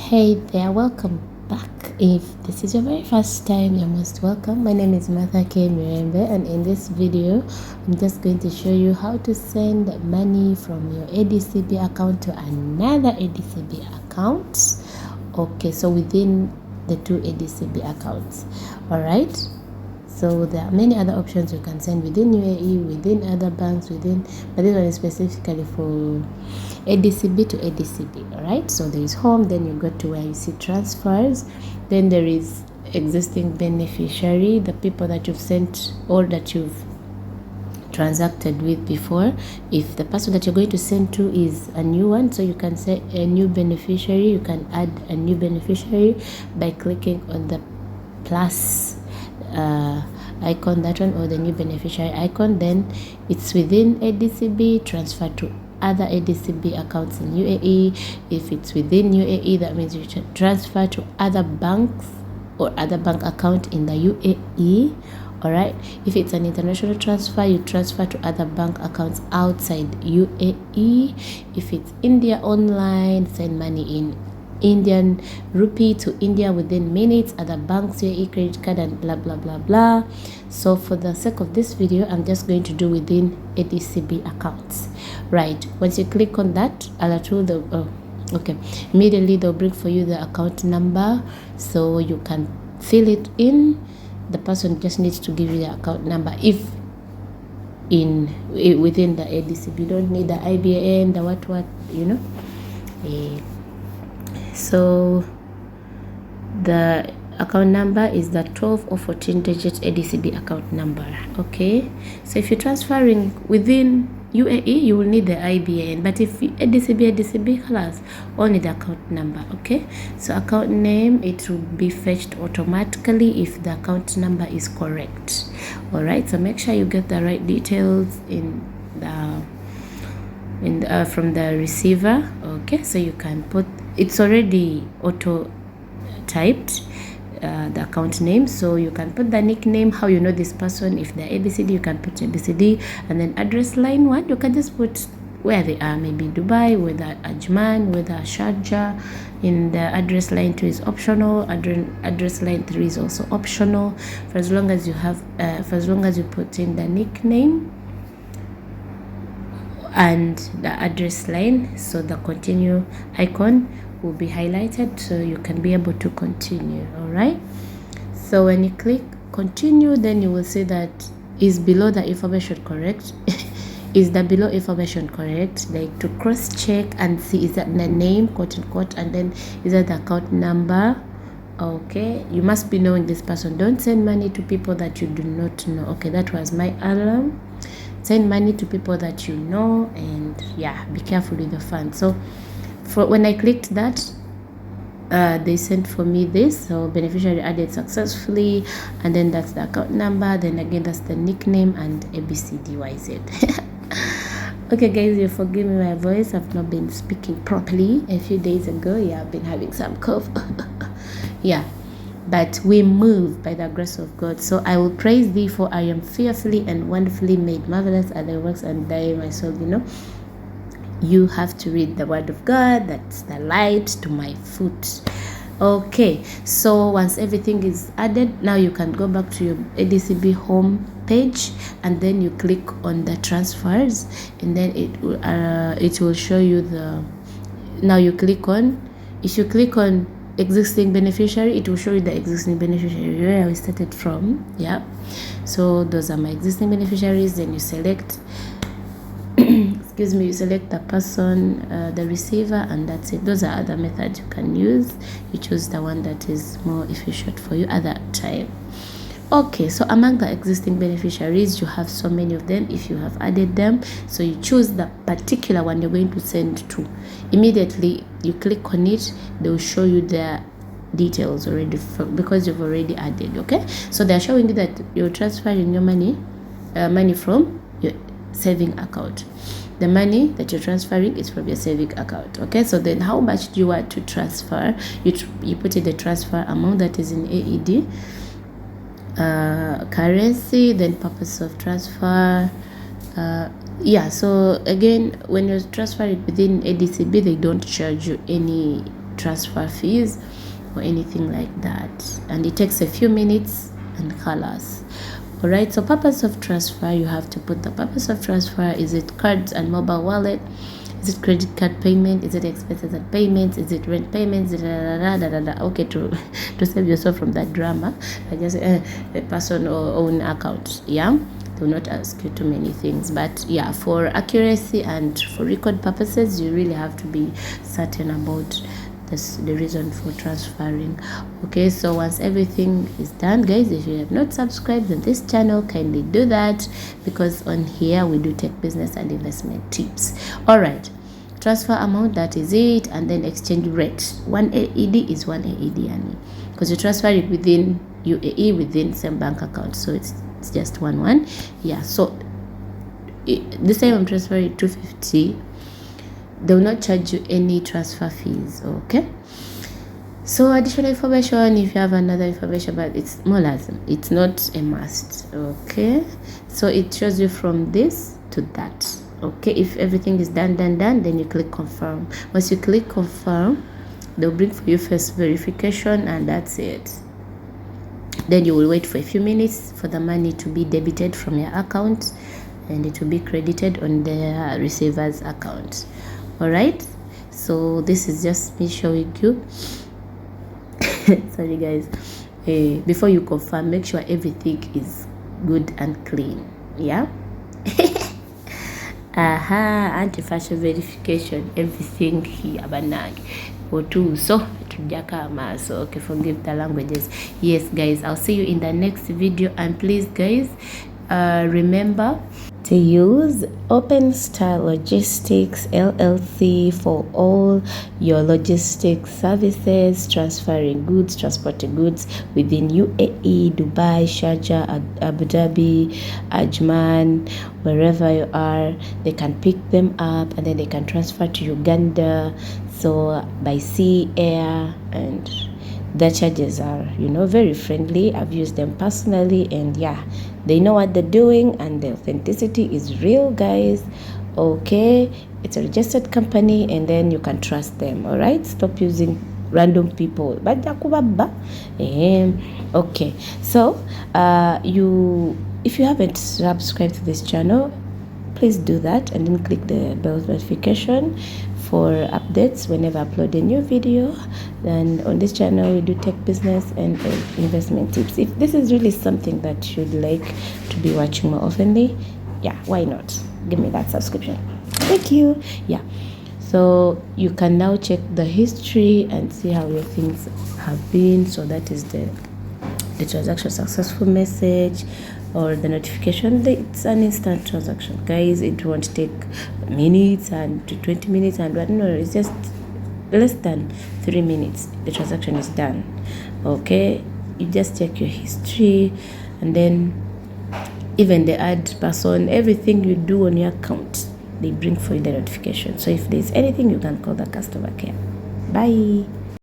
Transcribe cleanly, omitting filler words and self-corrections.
Hey there, welcome back. If this is your very first time, you're most welcome. My name is Martha K. Mirembe, and in this video, I'm just going to show you how to send money from your ADCB account to another ADCB account. Okay, so within the two ADCB accounts. All right. So there are many other options you can send within UAE, within other banks, but this one is specifically for ADCB to ADCB. All right. So there is home, then you go to where you see transfers, then there is existing beneficiary, the people that you've sent or that you've transacted with before. If the person that you're going to send to is a new one, so you can say a new beneficiary. You can add a new beneficiary by clicking on the plus icon, that one, or the new beneficiary icon. Then it's within ADCB, transfer to other ADCB accounts in UAE. If it's within UAE, that means you should transfer to other banks or other bank account in the UAE. All right. If it's an international transfer, you transfer to other bank accounts outside UAE. If it's India online, send money in Indian rupee to India within minutes, other banks, UAE credit card, and blah blah blah blah. So for the sake of this video, I'm just going to do within ADCB accounts. Right, once you click on that, immediately they'll bring for you the account number, so you can fill it in. The person just needs to give you the account number if within the ADCB. You don't need the IBAN, the what so the account number is the 12 or 14 digit ADCB account number. Okay, so if you're transferring within UAE, you will need the IBAN, but if ADCB class, only the account number. Okay, so account name, it will be fetched automatically if the account number is correct. All right, so make sure you get the right details from the receiver. Okay, so you can put, it's already auto typed, the account name, so you can put the nickname, how you know this person. If they're ABCD, you can put ABCD, and then address line one, you can just put where they are, maybe Dubai, whether Ajman, whether Sharjah. In the address line 2 is optional, address line 3 is also optional, for as long as you have for as long as you put in the nickname and the address line. So the continue icon will be highlighted, so you can be able to continue. All right, so when you click continue, then you will see that is below the information correct. Is the below information correct? Like to cross check and see, is that the name, quote unquote, and then is that the account number. Okay, you must be knowing this person. Don't send money to people that you do not know. Okay, that was my alarm. Send money to people that you know, and yeah, be careful with the funds. So when I clicked that, they sent for me this, so beneficiary added successfully, and then that's the account number, then again that's the nickname and ABCDYZ. Okay guys, you forgive me my voice, I've not been speaking properly a few days ago. Yeah, I've been having some cough. Yeah, but we move by the grace of God. So I will praise thee, for I am fearfully and wonderfully made. Marvelous are thy works, and thy my soul, you have to read the word of God. That's the light to my foot. Okay, so once everything is added, now you can go back to your ADCB home page, and then you click on the transfers, and then it will show you the, now you click on, if you click on existing beneficiary, it will show you the existing beneficiary where we started from. Yeah, so those are my existing beneficiaries. Then you select you select the person, the receiver, and that's it. Those are other methods you can use. You choose the one that is more efficient for you at that time. Okay, so among the existing beneficiaries, you have so many of them if you have added them. So you choose the particular one you're going to send to. Immediately you click on it, they will show you their details already because you've already added. Okay, so they're showing you that you're transferring your money from your saving account. The money that you're transferring is from your saving account. Okay, so then how much do you want to transfer? You put in the transfer amount that is in AED currency, then purpose of transfer. Yeah, so again, when you're transferring within ADCB, they don't charge you any transfer fees or anything like that, and it takes a few minutes and colors. All right, so purpose of transfer, you have to put the purpose of transfer. Is it cards and mobile wallet? Is it credit card payment? Is it expenses and payments? Is it rent payments? Okay, to save yourself from that drama, I just a person or own account. Yeah, they will not ask you too many things, but yeah, for accuracy and for record purposes, you really have to be certain about the reason for transferring. Okay, so once everything is done, guys, if you have not subscribed on this channel, kindly do that, because on here we do tech business and investment tips. All right, transfer amount, that is it. And then exchange rate, 1 AED is 1 AED, because you transfer it within UAE within same bank account, so it's just 1 yeah. So this time I'm transferring 250. They will not charge you any transfer fees. Okay, so additional information, if you have another information, but it's more lazim, it's not a must. Okay, so it shows you from this to that. Okay, if everything is done, then you click confirm. Once you click confirm, they'll bring for you first verification, and that's it. Then you will wait for a few minutes for the money to be debited from your account, and it will be credited on the receiver's account. All right, so this is just me showing you sorry guys, before you confirm, make sure everything is good and clean. Yeah. Anti-fashion verification, everything here banag so okay, forgive the languages. Yes guys, I'll see you in the next video, and please guys, remember to use Open Star Logistics LLC for all your logistics services, transferring goods, transporting goods within UAE, Dubai, Sharjah, Abu Dhabi, Ajman, wherever you are. They can pick them up and then they can transfer to Uganda, so by sea, air, and the charges are, very friendly. I've used them personally, and yeah, they know what they're doing, and the authenticity is real, guys. Okay, it's a registered company, and then you can trust them. All right, stop using random people. Okay, so if you haven't subscribed to this channel, please do that, and then click the bell notification for updates whenever I upload a new video. And on this channel we do tech business and investment tips. If this is really something that you'd like to be watching more oftenly, yeah, why not give me that subscription? Thank you. Yeah, so you can now check the history and see how your things have been. So that is the transaction successful message, or the notification. It's an instant transaction, guys. It won't take minutes and 20 minutes and what. No, it's just less than 3 minutes. The transaction is done. Okay, you just check your history, and then even the ad person, everything you do on your account, they bring for you the notification. So if there's anything, you can call the customer care. Bye.